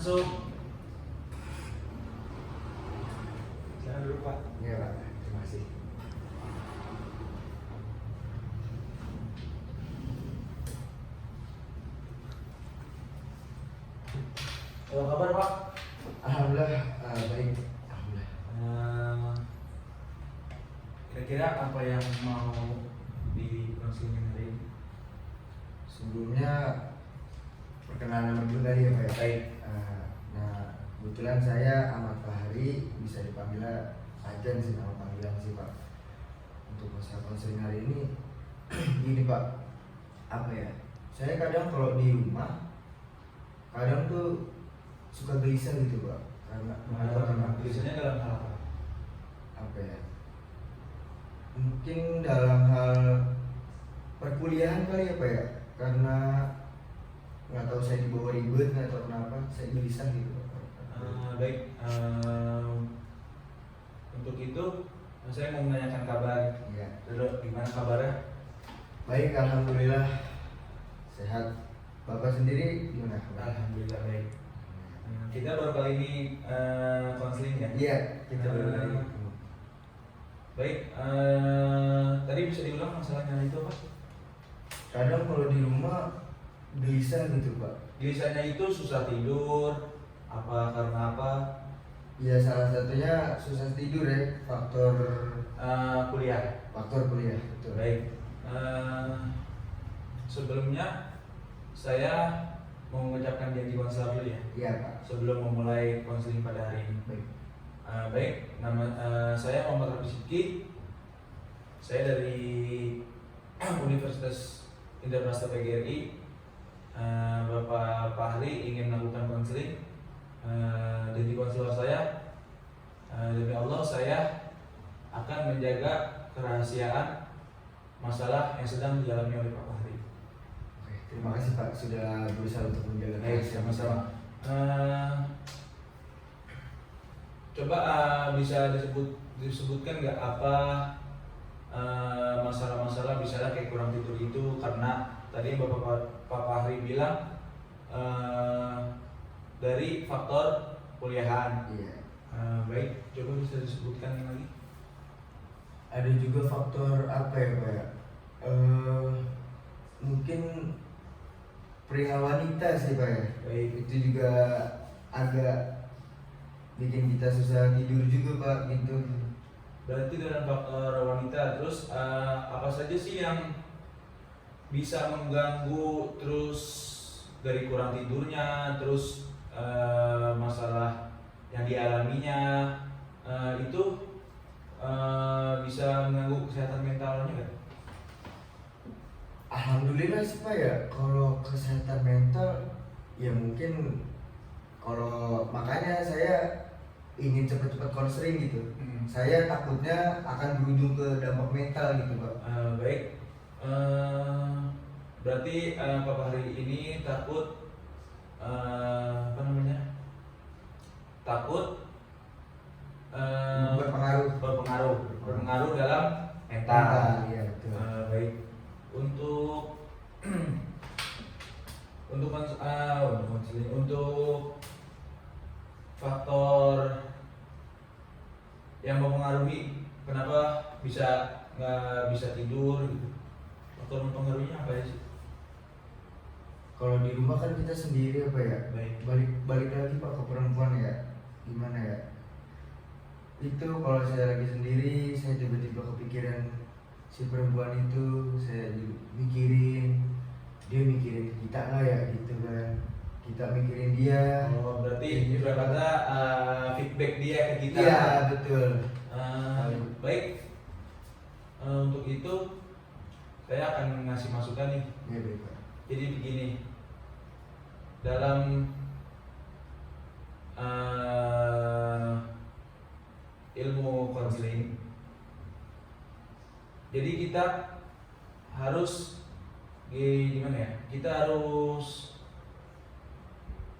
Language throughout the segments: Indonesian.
Masuk. Jangan dulu Pak. Iya Pak, terima kasih. Apa kabar Pak? Alhamdulillah baik. Alhamdulillah. Kira-kira apa yang mau di konseling hari ini? Sebelumnya perkenalan nama dulu tadi ya Pak. Baik. Nah kebetulan saya Ahmad Fahri, bisa dipanggil Ajan sih, nama panggilan sih Pak. Untuk masalah konseling hari ini, gini Pak, apa ya? Saya kadang kalau di rumah, kadang tuh suka gelisah gitu Pak, karena Tulisannya dalam hal apa? apa ya? Mungkin dalam hal perkuliahan kali ya Pak ya, karena nggak tahu saya dibawa ribet nggak tahu kenapa saya gelisah gitu Pak. Baik. Untuk itu saya mau menanyakan kabar. Iya. Dulu gimana kabarnya? Baik, alhamdulillah sehat. Bapak sendiri gimana? Alhamdulillah baik. Kita baru kali ini konseling ya. Iya, kita baru kali ini. Baik. Tadi bisa diulang masalahnya itu apa? Kadang kalau di rumah gelisah gitu Pak. Gelisahnya itu susah tidur. Apa karena apa? Ya salah satunya susah tidur ya, faktor Kuliah. kuliah betul. Baik. Sebelumnya saya mau mengucapkan janji konselor dulu ya. Iya Pak. Sebelum memulai konseling pada hari ini. Baik. Baik, nama saya Muhammad Rafi Sidki. Saya dari Universitas Indarmasta PGRI. Bapak Fahri ingin melakukan konseling. Jadi konselor saya, demi Allah saya akan menjaga kerahasiaan masalah yang sedang dialami oleh Pak Fahri. Oke, terima kasih Pak sudah berusaha untuk menjaga Baik, kerahasiaan. sama-sama. Coba bisa disebutkan nggak apa masalah-masalah misalnya kayak kurang tidur itu karena tadi Pak Fahri bilang dari faktor kuliahan. Iya. Baik, coba bisa disebutkan yang lagi. Ada juga faktor apa ya Pak ya? Mungkin perihal wanita sih Pak ya. Baik. Itu juga agak bikin kita susah tidur juga Pak gitu. Berarti dengan faktor wanita, terus apa saja sih yang bisa mengganggu, terus dari kurang tidurnya, terus masalah yang dialaminya itu bisa mengganggu kesehatan mentalnya kan? Alhamdulillah sih Pak ya, kalau kesehatan mental ya mungkin kalau makanya saya ingin cepat-cepat konseling gitu. Saya takutnya akan berujung ke dampak mental gitu Pak. Baik. Berarti Pak Fahri ini takut apa namanya? Takut berpengaruh dalam mental. Iya betul. Baik. Untuk konseling, untuk faktor yang mempengaruhi kenapa nggak bisa tidur gitu. Faktor mempengaruhinya apa ya sih? Kalau di rumah kan kita sendiri apa ya? Baik. Balik lagi Pak ke perempuan ya. Gimana ya? Itu kalau saya lagi sendiri, saya tiba-tiba kepikiran si perempuan itu, saya mikirin dia mikirin kita nggak ya gitu kan? Kita mikirin dia. Oh, berarti ibarat kata feedback dia ke kita. Iya betul. Baik. Untuk itu saya akan ngasih masukan nih. Iya baik Pak. Jadi begini, dalam ilmu konseling, jadi kita harus gimana ya? Kita harus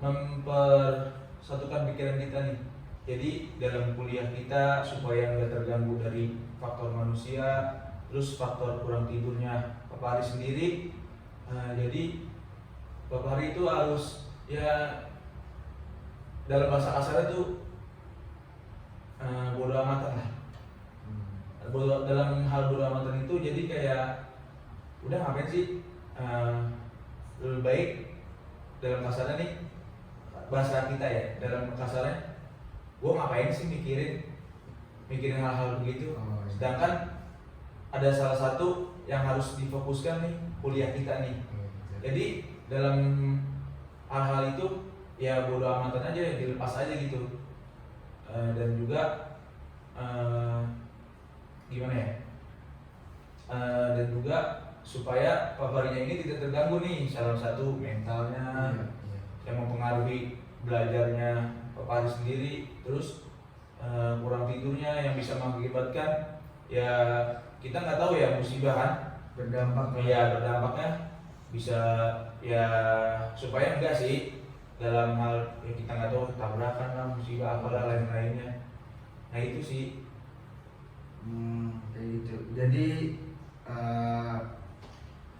mempersatukan pikiran kita nih. Jadi dalam kuliah kita supaya nggak terganggu dari faktor manusia, terus faktor kurang tidurnya Pak Fahri sendiri. Jadi Pak Fahri itu harus ya dalam bahasa kasarnya tuh bodo amatan lah. Dalam hal bodo amatan itu jadi kayak udah ngapain sih, lebih baik dalam kasarnya nih, bahasa kita ya, dalam kasarnya gue ngapain sih mikirin hal-hal begitu. Oh, iya. Sedangkan ada salah satu yang harus difokuskan nih, kuliah kita nih. Jadi dalam hal-hal itu ya bodo amatan aja, dilepas aja gitu. Dan juga gimana ya, dan juga supaya paparinya ini tidak terganggu nih, salah satu mentalnya yang mempengaruhi belajarnya papari sendiri, terus kurang tidurnya yang bisa mengakibatkan ya kita nggak tahu ya, musibah kan, berdampaknya bisa ya, supaya enggak sih dalam hal ya kita nggak tahu tabrakan lah, musibah apalah lain-lainnya. Nah itu sih. Kayak gitu. Jadi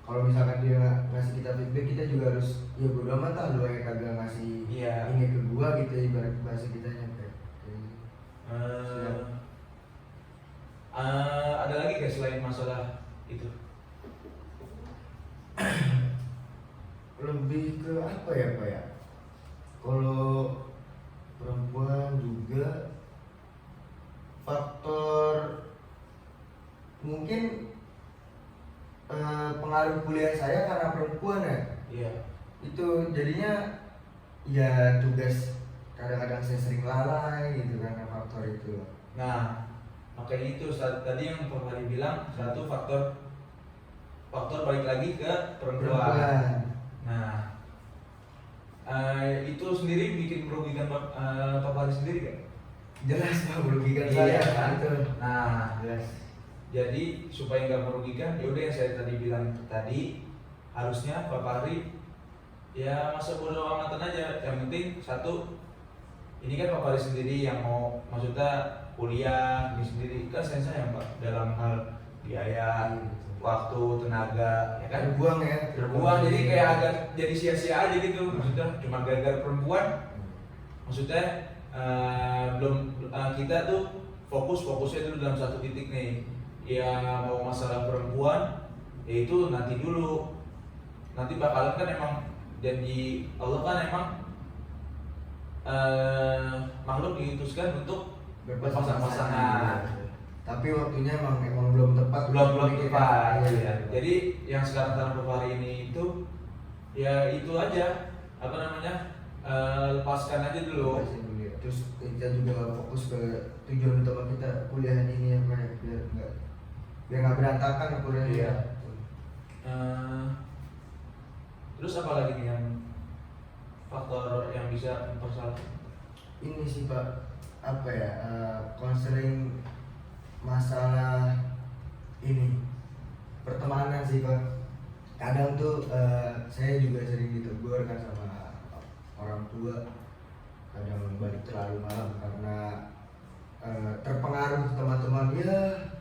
kalau misalkan dia ngasih kita feedback, kita juga harus ya bodo amat lah, lu kayak kagak ngasih ini ke gua gitu, ibarat bahasa kita nyampe. Ada lagi guys selain masalah itu? Lebih ke apa ya Pak ya? Kalau perempuan juga faktor mungkin pengaruh kuliah saya karena perempuan ya. Iya. Itu jadinya ya tugas kadang-kadang saya sering lalai gitu karena faktor itu. Nah, makanya itu tadi yang Pak Hari bilang, satu faktor balik lagi ke perempuan. Nah, itu sendiri bikin merugikan Pak Hari sendiri kan? Jelas Pak, merugikan Iya, saya kan? gitu. Nah, Jelas. jadi supaya nggak merugikan, yaudah yang saya tadi bilang tadi, harusnya Pak Fahri ya masa bodo amatan aja. Yang penting satu, ini kan Pak Fahri sendiri yang mau, maksudnya kuliah ini sendiri kan sayang Pak, dalam hal biaya, waktu, tenaga, ya kan? Terbuang, jadi kayak agak jadi sia-sia aja gitu. Maksudnya cuma gara-gara perempuan, maksudnya kita tuh fokusnya dulu dalam satu titik nih. Ya mau masalah perempuan, ya itu nanti dulu. Nanti bakalan kan emang janji Allah kan emang makhluk diutuskan untuk berpasang-pasangan. Tapi waktunya emang belum tepat. Belum tepat. Ya. Jadi yang sekarang tanam hari ini itu ya itu aja, apa namanya, lepaskan aja dulu. Terus kita juga fokus ke tujuan utama kita, kuliah ini apa ya, biar nggak berantakan kuliahnya. Iya. Terus apa lagi nih yang faktor yang bisa mempersalah? Ini sih Pak, apa ya, konseling masalah ini pertemanan sih Pak. Kadang tuh saya juga sering ditegur kan sama orang tua, kadang balik terlalu malam karena terpengaruh teman-teman, ya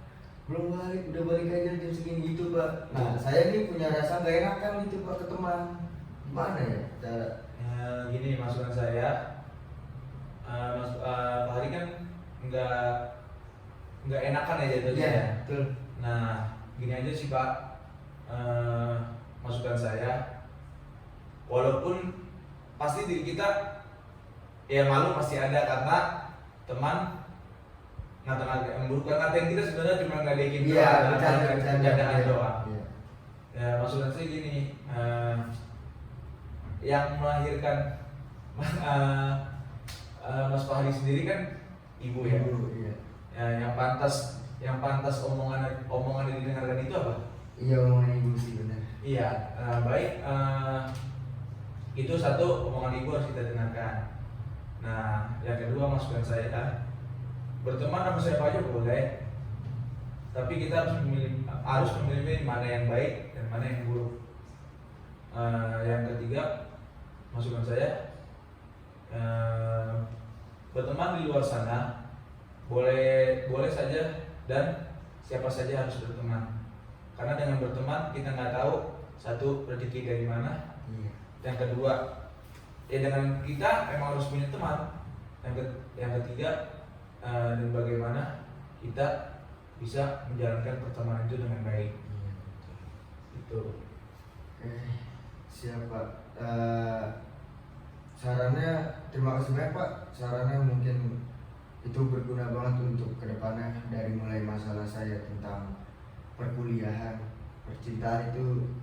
belum balik, udah balik aja jam segini gitu Pak. Nah saya nih punya rasa gak enakan gitu Pak ke teman. Gimana ya cara? Gini masukan saya, Pak Hari kan nggak enakan ya jatuhnya. Iya, betul. Nah gini aja sih Pak, masukan saya, walaupun pasti diri kita ya malu masih ada karena teman bukan ngatain kita, sebenarnya cuma ngadekin doang, bercandaan doang. Ya maksudnya sih gini, yang melahirkan Mas Fahri sendiri kan ibu ya. Iya. Ya, yang pantas omongan yang didengarkan itu apa? Iya, omongan ibu sih benar. Iya, baik, itu satu, omongan ibu harus kita dengarkan. Nah, yang kedua masukan saya, berteman sama siapa aja boleh, tapi kita harus memilih mana yang baik dan mana yang buruk. Yang ketiga masukan saya, berteman di luar sana boleh saja dan siapa saja harus berteman, karena dengan berteman kita nggak tahu satu rezeki dari mana. Yang kedua, ya dengan kita memang harus punya teman, yang ketiga, dan bagaimana kita bisa menjalankan pertemanan itu dengan baik. Iya, betul. Itu. Siap Pak. Sarannya terima kasih banyak Pak. Sarannya mungkin itu berguna banget untuk kedepannya, dari mulai masalah saya tentang perkuliahan, percintaan itu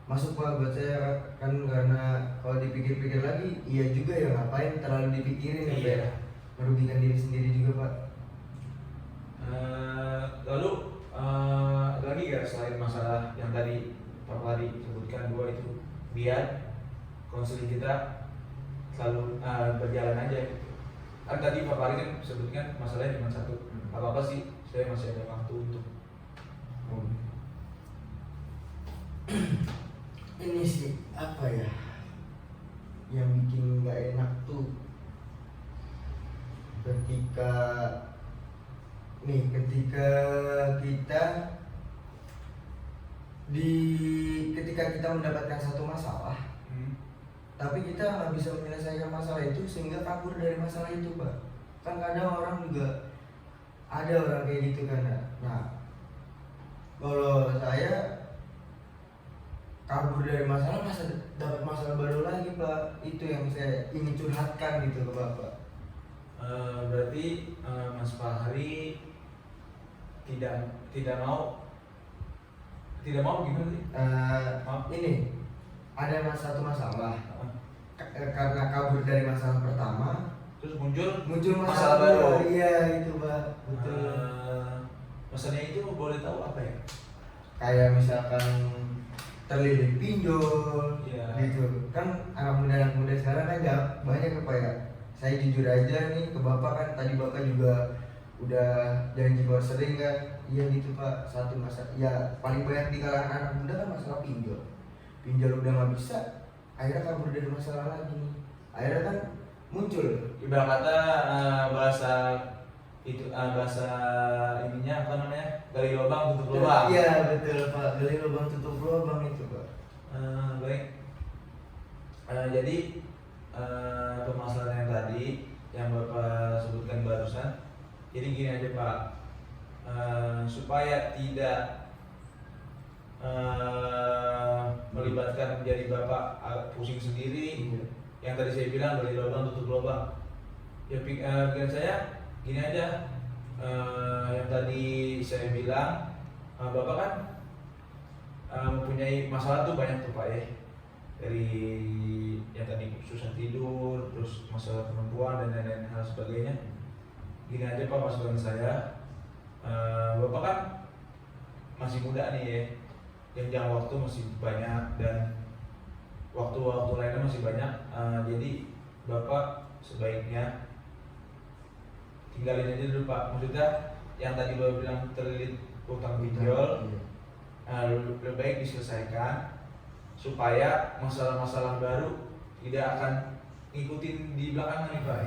masuk Pak buat saya kan, karena kalau dipikir-pikir lagi iya juga ya, ngapain terlalu dipikirin ya Pak ya? Iya. Merugikan diri sendiri juga Pak. Lalu ada lagi ya selain masalah yang tadi Pak Fahri sebutkan dua itu, biar konseling kita selalu berjalan aja. Kan tadi Pak Fahri kan sebutkan masalahnya cuma satu. Apa sih, saya masih ada waktu untuk Ini sih apa ya yang bikin nggak enak tuh, ketika kita ketika kita mendapatkan satu masalah, tapi kita nggak bisa menyelesaikan masalah itu sehingga kabur dari masalah itu Pak. Kan kadang orang juga ada orang kayak gitu kan. Nah, kalau saya kabur dari masalah, masa dapat masalah baru lagi Pak. Itu yang saya ingin curhatkan gitu ke Bapak. Berarti Mas Fahri tidak mau gimana sih? Ini ada satu masalah, karena kabur dari masalah pertama, Terus muncul masalah baru. Iya itu Pak, betul. Masalahnya itu boleh tahu apa ya? Kayak misalkan terlilit pinjol, Iya. gitu kan. Anak muda sekarang kan nggak banyak apa ya. Saya jujur aja nih ke Bapak, kan tadi Bapak juga udah janji bahwa sering kan. Iya gitu Pak, satu masalah ya paling banyak di kalangan anak muda kan masalah pinjol udah nggak bisa, akhirnya kabur dari masalah lagi nih. Akhirnya kan muncul Ibarat kata bahasa ininya apa namanya, gali lubang tutup lubang. Iya betul Pak, gali lubang tutup lubang itu Pak. Baik. Jadi permasalahan yang tadi yang Bapak sebutkan barusan, jadi gini aja Pak, supaya tidak melibatkan menjadi Bapak pusing sendiri. Iya. Yang tadi saya bilang gali lubang tutup lubang, ya pikiran saya gini aja. Yang tadi saya bilang, Bapak kan mempunyai masalah tuh banyak tuh Pak ya, dari yang tadi susah tidur, terus masalah perempuan dan lain-lain hal sebagainya. Gini aja Pak, masukan saya, Bapak kan masih muda nih ya, jam waktu masih banyak dan waktu-waktu lainnya masih banyak. Jadi Bapak sebaiknya tinggalin aja dulu Pak. Maksudnya yang tadi Bapak bilang terlilit utang pinjol, lebih baik diselesaikan supaya masalah-masalah baru tidak akan ngikutin di belakang nih Pak.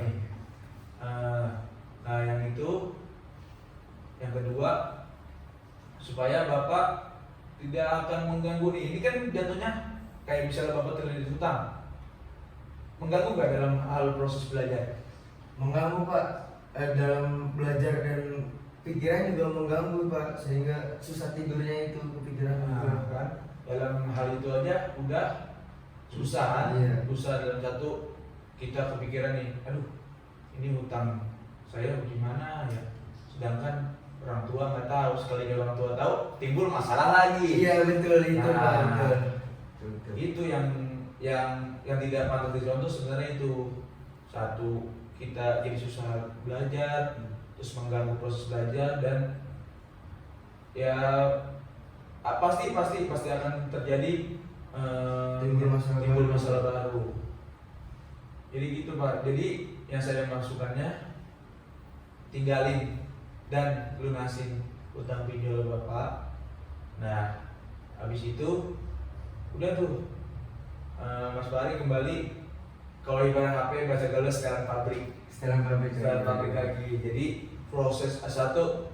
Nah yang itu, yang kedua, supaya Bapak tidak akan mengganggu nih. Ini kan jatuhnya kayak misalnya Bapak terlilit utang, mengganggu nggak dalam hal proses belajar? Mengganggu Pak, dalam belajar dan pikiran juga mengganggu Pak, sehingga susah tidurnya itu kepikiran juga. Nah, kan dalam hal itu aja udah susah kan? Iya. Susah dalam satu, kita kepikiran nih, aduh ini hutang saya gimana ya, sedangkan orang tua nggak tahu. Sekali orang tua tahu, timbul masalah lagi. Iya betul itu Nah, Pak, betul. itu yang tidak patut dicontoh sebenarnya. Itu satu, kita jadi susah belajar, terus mengganggu proses belajar, dan ya pasti akan terjadi timbul masalah baru. Jadi gitu Pak. Jadi yang saya maksudkannya, tinggalin dan lunasin utang pinjol Bapak. Nah habis itu udah tuh, Mas Fahri kembali, kalau ibarat HP bahasa gaul sekarang pabrik lagi. Jadi proses satu,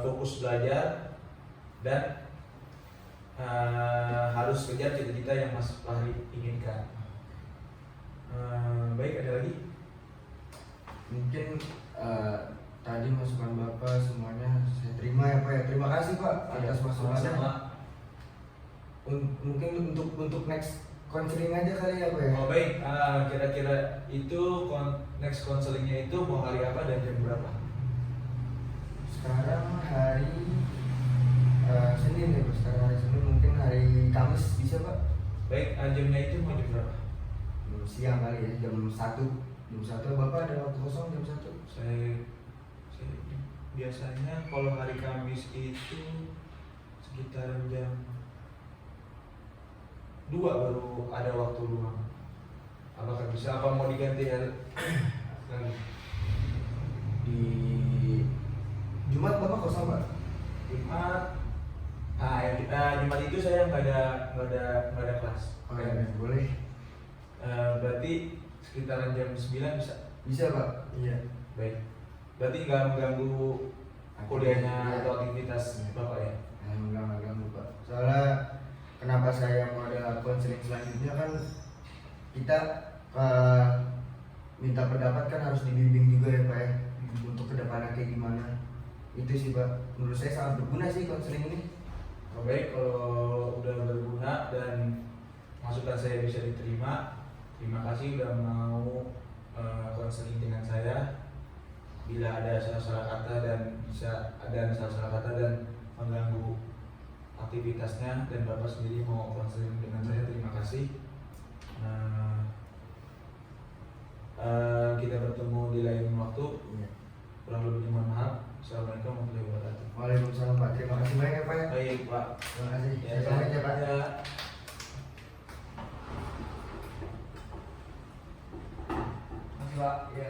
fokus belajar dan harus kejar cita-cita yang Mas Fahri inginkan. Baik, ada lagi? mungkin tadi masukan Bapak semuanya saya terima ya Pak ya. Terima kasih Pak atas masukannya. Sama-sama. Mungkin untuk next konseling aja kali ya Pak ya. Oh baik, kira-kira itu next counselingnya itu mau hari apa dan jam berapa? Sekarang hari Senin ya Pak. Sekarang hari Senin, mungkin hari Kamis bisa Pak. Baik, jamnya itu mau jam berapa? Siang kali ya, jam 1. Jam 1 Bapak ada waktu kosong jam 1? Saya biasanya kalau hari Kamis itu sekitar jam 2 baru ada waktu luang. Apakah bisa, apa mau diganti hari lagi? Di Jumat Bapak kosong Pak? Jumat, Jumat itu saya nggak ada kelas. Oh ya, boleh. Berarti sekitaran jam 9 bisa? Bisa Pak? Iya. Baik. Berarti nggak mengganggu kuliahnya Iya. atau aktivitas Bapak ya? Enggak ganggu Pak. Soalnya kenapa saya mau ada konseling selanjutnya kan kita minta pendapat kan harus dibimbing juga ya Pak ya, untuk kedepannya kayak gimana. Itu sih Pak, menurut saya sangat berguna sih konseling ini. Oh, baik, kalau udah berguna dan masukan saya bisa diterima, terima kasih udah mau konseling dengan saya. Bila ada salah-salah kata dan mengganggu aktivitasnya dan Bapak sendiri mau konseling dengan saya, terima kasih. Kita bertemu di lain waktu. Iya. Kurang lebihnya mohon maaf. Assalamualaikum warahmatullahi wabarakatuh. Waalaikumsalam Pak, terima kasih banyak ya Pak ya. Baik Pak. Terima kasih. Ya, Saya pamit ya Pak. ya. Makasih Pak. Ya.